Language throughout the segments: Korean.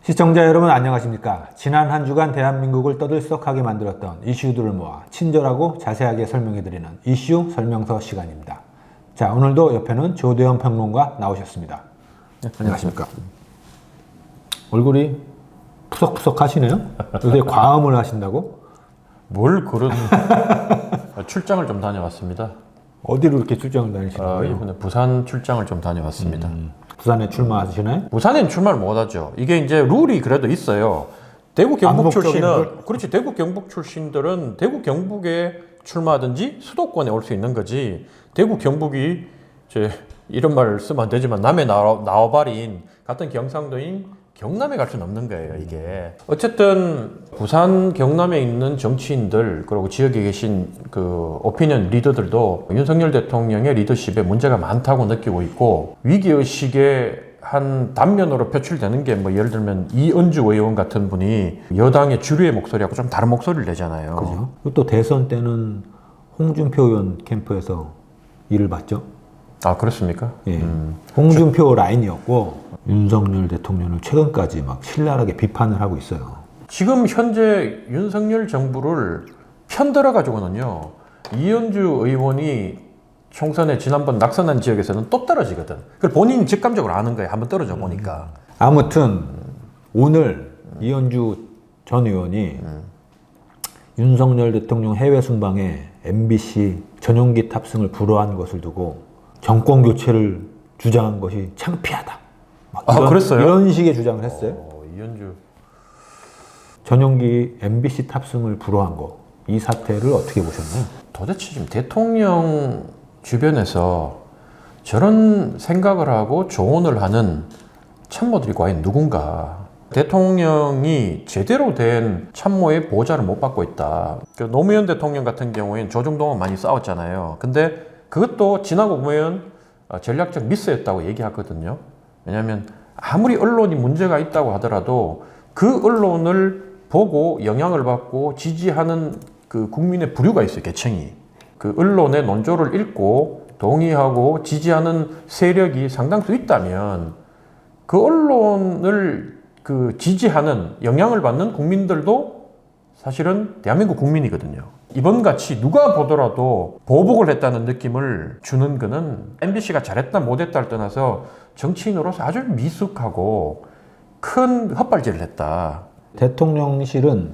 시청자 여러분 안녕하십니까? 지난 한 주간 대한민국을 떠들썩하게 만들었던 이슈들을 모아 친절하고 자세하게 설명해드리는 이슈 설명서 시간입니다. 자, 오늘도 옆에는 조대현 평론가 나오셨습니다. 안녕하십니까? 얼굴이 푸석푸석 하시네요? 요새 과음을 하신다고? 뭘 그런 출장을 좀 다녀왔습니다. 어디로 이렇게 출장을 다니시는 거예요? 이번에 부산 출장을 좀 다녀왔습니다. 부산에 출마하시나요? 부산엔 출마를 못하죠. 이게 이제 룰이 그래도 있어요. 대구 경북 출신은 그렇지, 대구 경북 출신들은 대구 경북에 출마하든지 수도권에 올 수 있는 거지. 대구 경북이 이런 말 쓰면 안 되지만 남의 나와버린 같은 경상도인 경남에 갈 수는 없는 거예요, 이게. 어쨌든 부산 경남에 있는 정치인들 그리고 지역에 계신 그 오피니언 리더들도 윤석열 대통령의 리더십에 문제가 많다고 느끼고 있고, 위기의식의 한 단면으로 표출되는 게 뭐 예를 들면 이은주 의원 같은 분이 여당의 주류의 목소리하고 좀 다른 목소리를 내잖아요. 그죠. 또 대선 때는 홍준표 의원 캠프에서 일을 봤죠. 아, 그렇습니까? 예. 홍준표 라인이었고 윤석열 대통령을 최근까지 막 신랄하게 비판을 하고 있어요. 지금 현재 윤석열 정부를 편들어 가지고는요, 이현주 의원이 총선에 지난번 낙선한 지역에서는 또 떨어지거든. 그걸 본인이 직감적으로 아는 거예요. 한번 떨어져 보니까. 아무튼 오늘 이현주 전 의원이 윤석열 대통령 해외 순방에 MBC 전용기 탑승을 불허한 것을 두고 정권 교체를 주장한 것이 창피하다. 그랬어요? 이런 식의 주장을 했어요. 이현주. 전용기 MBC 탑승을 불허한 거, 이 사태를 어떻게 보셨나요? 도대체 지금 대통령 주변에서 저런 생각을 하고 조언을 하는 참모들이 과연 누군가. 대통령이 제대로 된 참모의 보좌를 못 받고 있다. 노무현 대통령 같은 경우에는 조중동은 많이 싸웠잖아요. 근데 그것도 지나고 보면 전략적 미스였다고 얘기하거든요. 왜냐하면 아무리 언론이 문제가 있다고 하더라도 그 언론을 보고 영향을 받고 지지하는 그 국민의 부류가 있어요, 계층이. 그 언론의 논조를 읽고 동의하고 지지하는 세력이 상당수 있다면 그 언론을 그 지지하는 영향을 받는 국민들도 사실은 대한민국 국민이거든요. 이번 같이 누가 보더라도 보복을 했다는 느낌을 주는 거는 MBC가 잘했다 못했다를 떠나서 정치인으로서 아주 미숙하고 큰 헛발질을 했다. 대통령실은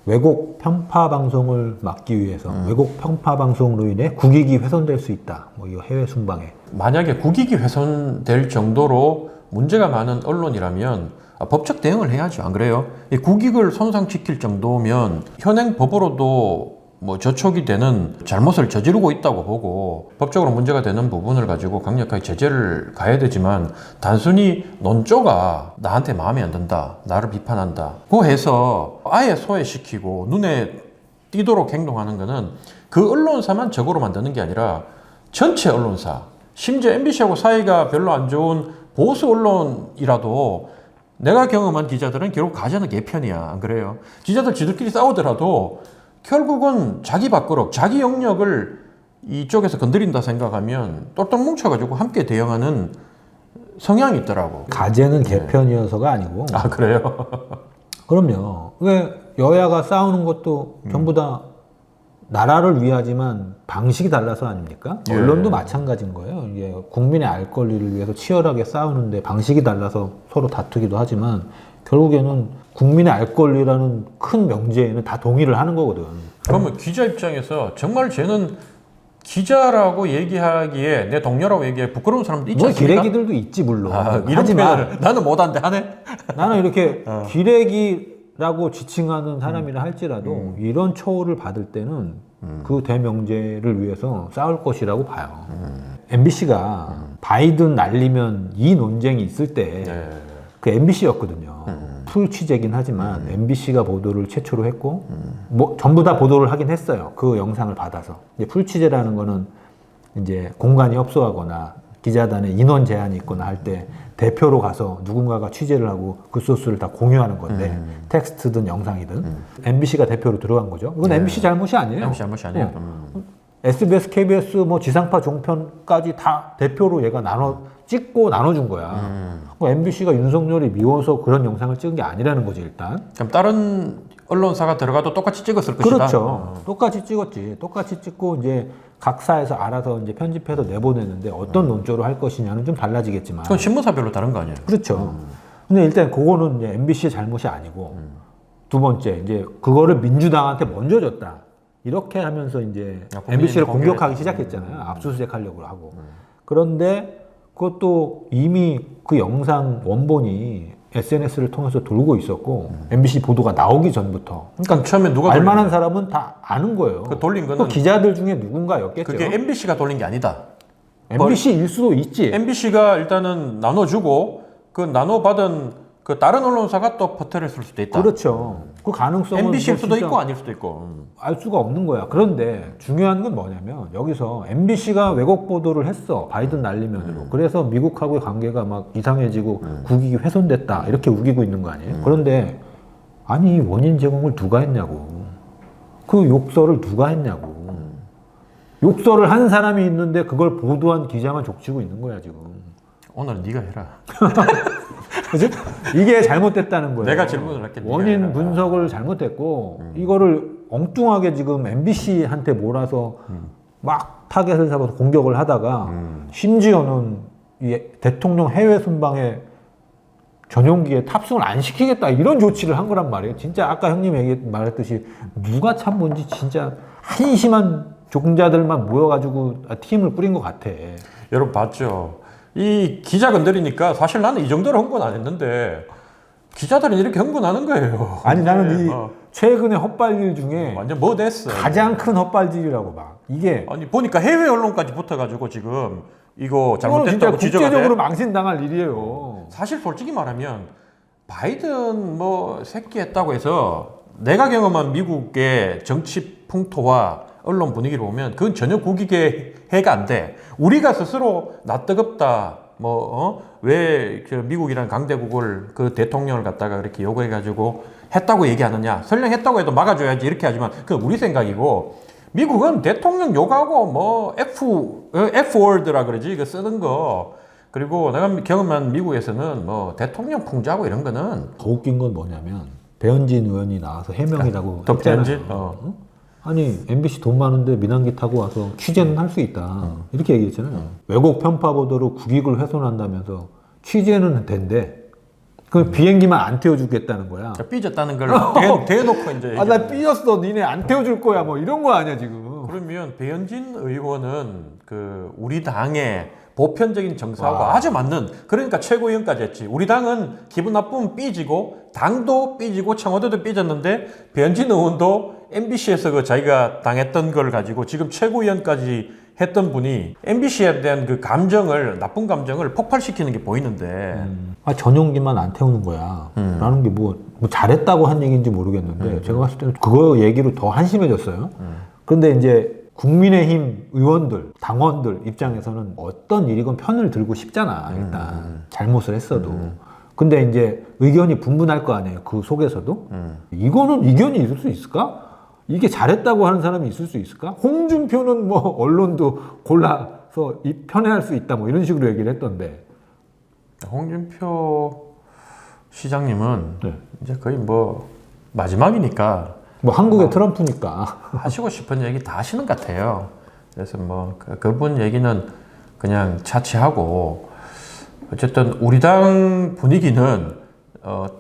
왜곡 편파 방송을 막기 위해서 왜곡 편파 방송으로 인해 국익이 훼손될 수 있다. 뭐 이 해외 순방에. 만약에 국익이 훼손될 정도로 문제가 많은 언론이라면 법적 대응을 해야죠. 안 그래요? 이 국익을 손상시킬 정도면 현행 법으로도 뭐 저촉이 되는 잘못을 저지르고 있다고 보고 법적으로 문제가 되는 부분을 가지고 강력하게 제재를 가해야 되지만, 단순히 논조가 나한테 마음에 안 든다, 나를 비판한다, 그 해서 아예 소외시키고 눈에 띄도록 행동하는 거는 그 언론사만 적으로 만드는 게 아니라 전체 언론사, 심지어 MBC하고 사이가 별로 안 좋은 보수 언론이라도 내가 경험한 기자들은 결국 가자는 개편이야. 안 그래요? 기자들 지들끼리 싸우더라도 결국은 자기 밥그릇, 자기 영역을 이쪽에서 건드린다 생각하면 똘똘 뭉쳐가지고 함께 대응하는 성향이 있더라고. 가제는 개편이어서가 아니고. 아, 그래요? 그럼요. 왜 여야가 싸우는 것도 전부 다 나라를 위하지만 방식이 달라서 아닙니까? 예. 언론도 마찬가지인 거예요. 이게 국민의 알 권리를 위해서 치열하게 싸우는데 방식이 달라서 서로 다투기도 하지만 결국에는 국민의 알 권리라는 큰 명제에는 다 동의를 하는 거거든. 그러면 기자 입장에서 정말 쟤는 기자라고 얘기하기에, 내 동료라고 얘기해 부끄러운 사람도 있지 않습니까? 기레기들도 있지 물론. 이런 하지만 표현을 나는 못한데 하네? 나는 이렇게 기레기라고 지칭하는 사람이라 할지라도 이런 처우를 받을 때는 그 대명제를 위해서 싸울 것이라고 봐요. MBC가 바이든 날리면 이 논쟁이 있을 때 그 MBC였거든요. 풀 취재긴 하지만 MBC가 보도를 최초로 했고 뭐 전부 다 보도를 하긴 했어요. 그 영상을 받아서. 이제 풀 취재라는 거는 이제 공간이 협소하거나 기자단에 인원 제한이 있거나 할 때 대표로 가서 누군가가 취재를 하고 그 소스를 다 공유하는 건데 텍스트든 영상이든 MBC가 대표로 들어간 거죠. 이건 MBC 잘못이 아니에요. MBC 잘못이 아니에요. SBS, KBS 뭐 지상파 종편까지 다 대표로 얘가 찍고 나눠준 거야. MBC가 윤석열이 미워서 그런 영상을 찍은 게 아니라는 거지 일단. 그럼 다른 언론사가 들어가도 똑같이 찍었을 것이다. 그렇죠. 똑같이 찍었지. 똑같이 찍고 이제 각사에서 알아서 이제 편집해서 내보냈는데 어떤 논조로 할 것이냐는 좀 달라지겠지만. 그건 신문사별로 다른 거 아니에요? 그렇죠. 근데 일단 그거는 이제 MBC의 잘못이 아니고 두 번째 이제 그거를 민주당한테 먼저 줬다. 이렇게 하면서 이제 MBC를 공격하기 시작했잖아요. 압수수색 하려고 하고. 그런데 그것도 이미 그 영상 원본이 SNS를 통해서 돌고 있었고 MBC 보도가 나오기 전부터. 그러니까 처음에 누가 알만한 사람은 다 아는 거예요. 그 돌린 거는 그 기자들 중에 누군가였겠죠. 그게 MBC가 돌린 게 아니다. MBC일 수도 있지. MBC가 일단은 나눠주고 그 나눠받은 그 다른 언론사가 또 퍼뜨렸을 수도 있다. 그렇죠. 그 가능성은 MBC일 뭐 수도 진짜 있고 아닐 수도 있고. 알 수가 없는 거야. 그런데 중요한 건 뭐냐면 여기서 MBC가 왜곡 보도를 했어. 바이든 날리면으로. 그래서 미국하고의 관계가 막 이상해지고 국익이 훼손됐다. 이렇게 우기고 있는 거 아니에요? 그런데 아니 원인 제공을 누가 했냐고. 그 욕설을 누가 했냐고. 욕설을 한 사람이 있는데 그걸 보도한 기자만 족치고 있는 거야 지금. 오늘 네가 해라. 그치? 이게 잘못됐다는 거예요. 내가 질문을 할게. 원인 분석을 잘못했고 이거를 엉뚱하게 지금 MBC한테 몰아서 막 타겟을 잡아서 공격을 하다가 심지어는 이 대통령 해외 순방에 전용기에 탑승을 안 시키겠다 이런 조치를 한 거란 말이에요. 진짜 아까 형님 말했듯이 누가 참 뭔지 진짜 한심한 종자들만 모여가지고 팀을 꾸린 것 같아. 여러분 봤죠? 이 기자 건드리니까 사실 나는 이 정도로 흥분 안 했는데 기자들은 이렇게 흥분하는 거예요. 아니 나는 이 최근의 헛발질 중에 완전 뭐 됐어. 가장 큰 헛발질이라고 봐. 이게 아니 보니까 해외 언론까지 붙어가지고 지금 이거 이거는 진짜 잘못됐다고 지적을 국제적으로 해. 망신당할 일이에요. 사실 솔직히 말하면 바이든 뭐 새끼했다고 해서 내가 경험한 미국의 정치 풍토와 언론 분위기를 보면 그건 전혀 국익에 해가 안 돼. 우리가 스스로 나 뜨겁다. 왜 미국이라는 강대국을 그 대통령을 갖다가 그렇게 요구해가지고 했다고 얘기하느냐. 설령 했다고 해도 막아줘야지 이렇게 하지만 그건 우리 생각이고 미국은 대통령 욕하고 뭐 F-word라 그러지. 그 쓰는 거. 그리고 내가 경험한 미국에서는 뭐 대통령 풍자하고 이런 거는 더 웃긴 건 뭐냐면 배현진 의원이 나와서 해명이라고 또 했잖아요. 배현진? 아니 MBC 돈 많은데 민항기 타고 와서 취재는 할 수 있다 이렇게 얘기했잖아요. 왜곡 편파 보도로 국익을 훼손한다면서 취재는 된대. 그럼 비행기만 안 태워주겠다는 거야. 삐졌다는 걸 대놓고 이제 아 나 삐졌어 니네 안 태워줄 거야 뭐 이런 거 아니야 지금. 그러면 배현진 의원은 그 우리 당의 보편적인 정서하고 와. 아주 맞는 그러니까 최고위원까지 했지. 우리 당은 기분 나쁘면 삐지고 당도 삐지고 청와대도 삐졌는데 배현진 의원도 MBC에서 그 자기가 당했던 걸 가지고 지금 최고위원까지 했던 분이 MBC에 대한 그 감정을 나쁜 감정을 폭발시키는 게 보이는데 아 전용기만 안 태우는 거야 라는 게 뭐 잘했다고 한 얘기인지 모르겠는데 제가 봤을 때는 그거 얘기로 더 한심해졌어요. 그런데 이제 국민의힘 의원들, 당원들 입장에서는 어떤 일이건 편을 들고 싶잖아 일단 잘못을 했어도. 근데 이제 의견이 분분할 거 아니에요 그 속에서도. 이거는 이견이 있을 수 있을까? 이게 잘했다고 하는 사람이 있을 수 있을까? 홍준표는 뭐 언론도 골라서 편애할 수 있다 뭐 이런 식으로 얘기를 했던데. 홍준표 시장님은 네. 이제 거의 뭐 마지막이니까 뭐 한국의 트럼프니까 하시고 싶은 얘기 다 하시는 것 같아요. 그래서 뭐 그분 얘기는 그냥 차치하고 어쨌든 우리 당 분위기는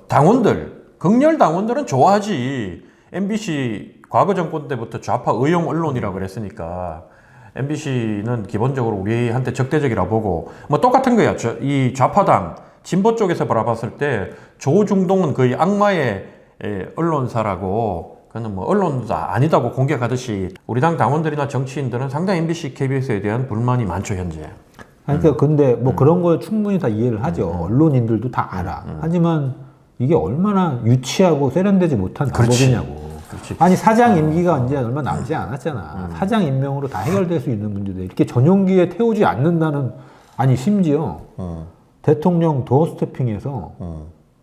당원들 극렬 당원들은 좋아하지. MBC 과거 정권 때부터 좌파 의용 언론이라고 그랬으니까 MBC는 기본적으로 우리한테 적대적이라 보고 뭐 똑같은 거야. 이 좌파당 진보 쪽에서 바라봤을 때 조중동은 거의 악마의 언론사라고 그는 뭐 언론사 아니다고 공격하듯이 우리 당 당원들이나 정치인들은 상당히 MBC, KBS에 대한 불만이 많죠 현재. 그러니까 근데 뭐 그런 걸 충분히 다 이해를 하죠. 언론인들도 다 알아. 하지만 이게 얼마나 유치하고 세련되지 못한 방법이냐고. 그렇지. 아니 사장 임기가 이제 얼마 남지 않았잖아. 사장 임명으로 다 해결될 수 있는 문제들 이렇게 전용기에 태우지 않는다는. 아니 심지어 대통령 도어스태핑에서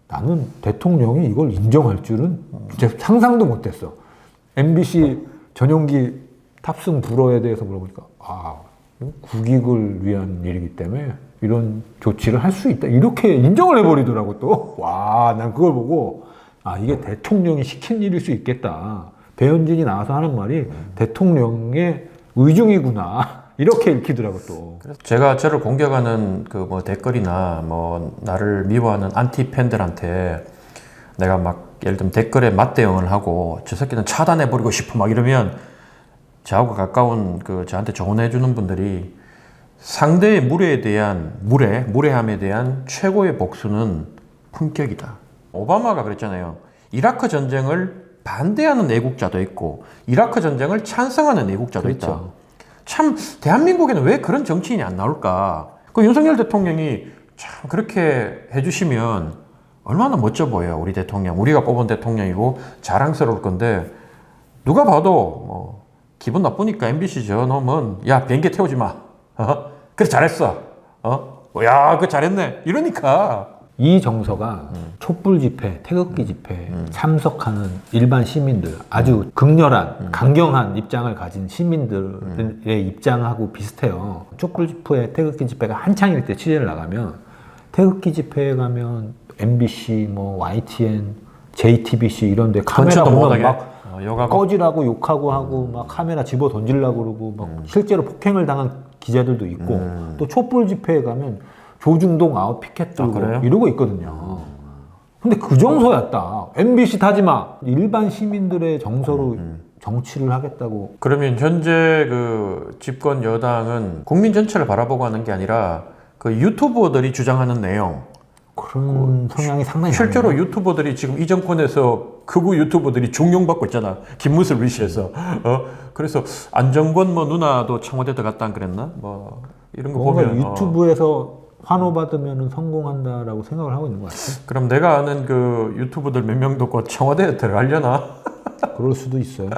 나는 대통령이 이걸 인정할 줄은 진짜 상상도 못했어. MBC 전용기 탑승 불허에 대해서 물어보니까 이건 국익을 위한 일이기 때문에 이런 조치를 할 수 있다 이렇게 인정을 해버리더라고 또. 와, 난 그걸 보고 이게 대통령이 시킨 일일 수 있겠다. 배현진이 나와서 하는 말이 대통령의 의중이구나 이렇게 읽히더라고 또. 그래서 제가 저를 공격하는 그 뭐 댓글이나 뭐 나를 미워하는 안티 팬들한테 내가 막 예를 들면 댓글에 맞대응을 하고 저 새끼는 차단해버리고 싶어 막 이러면 저하고 가까운 그 저한테 조언해주는 분들이 상대의 무례함에 대한 최고의 복수는 품격이다. 오바마가 그랬잖아요. 이라크 전쟁을 반대하는 애국자도 있고 이라크 전쟁을 찬성하는 애국자도 그렇죠. 있다. 참 대한민국에는 왜 그런 정치인이 안 나올까? 그 윤석열 대통령이 참 그렇게 해주시면 얼마나 멋져 보여요. 우리 대통령. 우리가 뽑은 대통령이고 자랑스러울 건데 누가 봐도 뭐 기분 나쁘니까 MBC 저놈은 야 비행기 태우지 마. 그래 잘했어. 야 그거 잘했네. 이러니까. 이 정서가 촛불 집회, 태극기 집회 참석하는 일반 시민들 아주 극렬한, 강경한 입장을 가진 시민들의 입장하고 비슷해요. 촛불 집회, 태극기 집회가 한창일 때 취재를 나가면 태극기 집회에 가면 MBC, 뭐 YTN, JTBC 이런 데 카메라 보면 막 꺼지라고 욕하고 하고 막 카메라 집어 던지려고 그러고 막 실제로 폭행을 당한 기자들도 있고 또 촛불 집회에 가면 조중동 아웃 피켓 들고 이러고 있거든요. 근데 그 정서였다. MBC 타지 마. 일반 시민들의 정서로 정치를 하겠다고. 그러면 현재 그 집권 여당은 국민 전체를 바라보고 하는 게 아니라 그 유튜버들이 주장하는 내용. 그런 성향이 상당히 실제로 많네요. 유튜버들이 지금 이 정권에서 극우 유튜버들이 중용받고 있잖아. 김문수를 위시해서. 그래서 안정권 뭐 누나도 청와대 들어갔다 안 그랬나? 뭐 이런 거 보면 유튜브에서 환호받으면 성공한다라고 생각을 하고 있는 것 같아요. 그럼 내가 아는 그 유튜버들 몇 명도 곧 청와대에 들어가려나? 그럴 수도 있어요.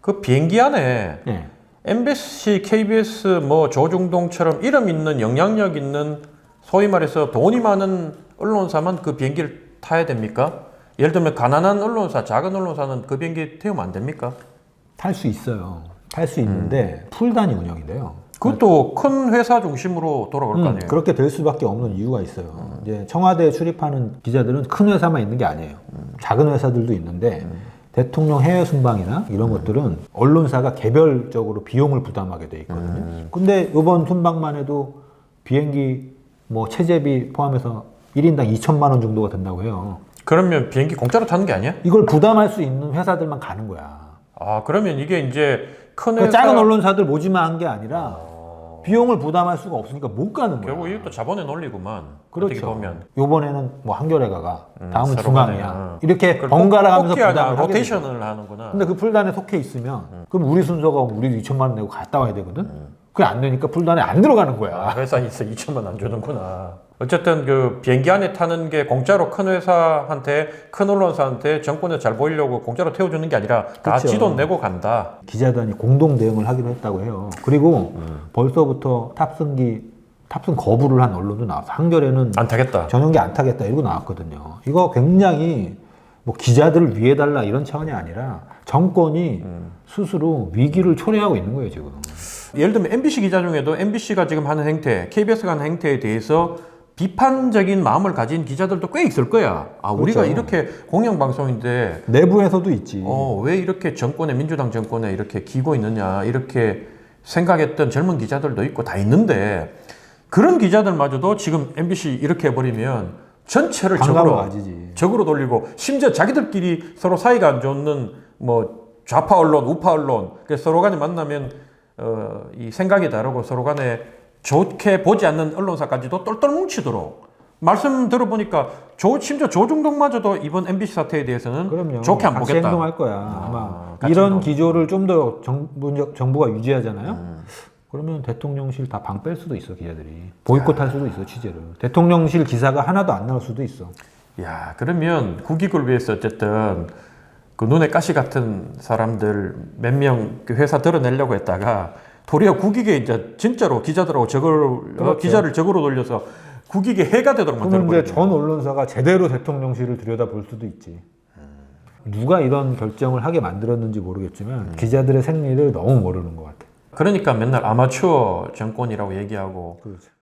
그 비행기 안에 네. MBC, KBS, 뭐 조중동처럼 이름 있는 영향력 있는 소위 말해서 돈이 많은 언론사만 그 비행기를 타야 됩니까? 예를 들면 가난한 언론사, 작은 언론사는 그 비행기 태우면 안 됩니까? 탈 수 있어요. 탈 수 있는데 풀단위 운영인데요. 그것도 큰 회사 중심으로 돌아갈 거 아니에요? 그렇게 될 수밖에 없는 이유가 있어요. 이제 청와대에 출입하는 기자들은 큰 회사만 있는 게 아니에요. 작은 회사들도 있는데 대통령 해외 순방이나 이런 것들은 언론사가 개별적으로 비용을 부담하게 돼 있거든요. 근데 이번 순방만 해도 비행기 뭐 체재비 포함해서 1인당 2천만 원 정도가 된다고 해요. 그러면 비행기 공짜로 타는 게 아니야? 이걸 부담할 수 있는 회사들만 가는 거야. 그러면 이게 이제 큰 그러니까 회사... 작은 언론사들 모집만 한 게 아니라 비용을 부담할 수가 없으니까 못 가는 거야. 결국 이것도 자본의 논리구만. 그렇죠. 어떻게 보면. 요번에는 뭐 한겨레가가 다음은 서로 중앙이야. 간에, 이렇게 번갈아 가면서 뽑기 부담을 하게 로테이션을 되죠. 하는구나. 근데 그 풀단에 속해 있으면 그럼 우리 순서가 우리도 2천만 원 내고 갔다 와야 되거든. 그게 안 되니까 풀단에 안 들어가는 거야. 회사에서 2천만 안 주는구나. 어쨌든 그 비행기 안에 타는 게 공짜로 큰 회사한테, 큰 언론사한테 정권에 잘 보이려고 공짜로 태워주는 게 아니라 다 그렇죠. 지돈 내고 간다. 기자단이 공동 대응을 하기로 했다고 해요. 그리고 벌써부터 탑승 거부를 한 언론도 나왔어. 한겨레는 안 타겠다. 전용기 안 타겠다 이러고 나왔거든요. 이거 굉장히 뭐 기자들을 위해달라 이런 차원이 아니라 정권이 스스로 위기를 초래하고 있는 거예요 지금. 예를 들면 MBC 기자 중에도 MBC가 지금 하는 행태, KBS가 하는 행태에 대해서 비판적인 마음을 가진 기자들도 꽤 있을 거야. 우리가 그렇죠. 이렇게 공영방송인데 내부에서도 있지. 왜 이렇게 민주당 정권에 이렇게 기고 있느냐 이렇게 생각했던 젊은 기자들도 있고 다 있는데 그런 기자들마저도 지금 MBC 이렇게 해버리면 전체를 적으로 돌리고 심지어 자기들끼리 서로 사이가 안 좋는 뭐 좌파 언론, 우파 언론 서로 간에 만나면 이 생각이 다르고 서로 간에 좋게 보지 않는 언론사까지도 똘똘 뭉치도록 말씀 들어보니까 심지어 조중동마저도 이번 MBC 사태에 대해서는 그럼요. 좋게 안 같이 보겠다. 행동할 거야. 아마 같이 이런 행동. 기조를 좀 더 정부가 유지하잖아요. 그러면 대통령실 다 방 뺄 수도 있어 기자들이. 보이콧할 수도 있어 취재를. 대통령실 기사가 하나도 안 나올 수도 있어. 야, 그러면 국익을 위해서 어쨌든 그 눈에 가시 같은 사람들 몇 명 그 회사 드러내려고 했다가 도리어 국익에 이제 진짜로 기자들하고 그렇죠. 기자를 적으로 돌려서 국익에 해가 되도록 그러면 만들어버리죠. 이제 전 언론사가 제대로 대통령실을 들여다볼 수도 있지. 누가 이런 결정을 하게 만들었는지 모르겠지만 기자들의 생리를 너무 모르는 것 같아. 그러니까 맨날 아마추어 정권이라고 얘기하고 그렇죠.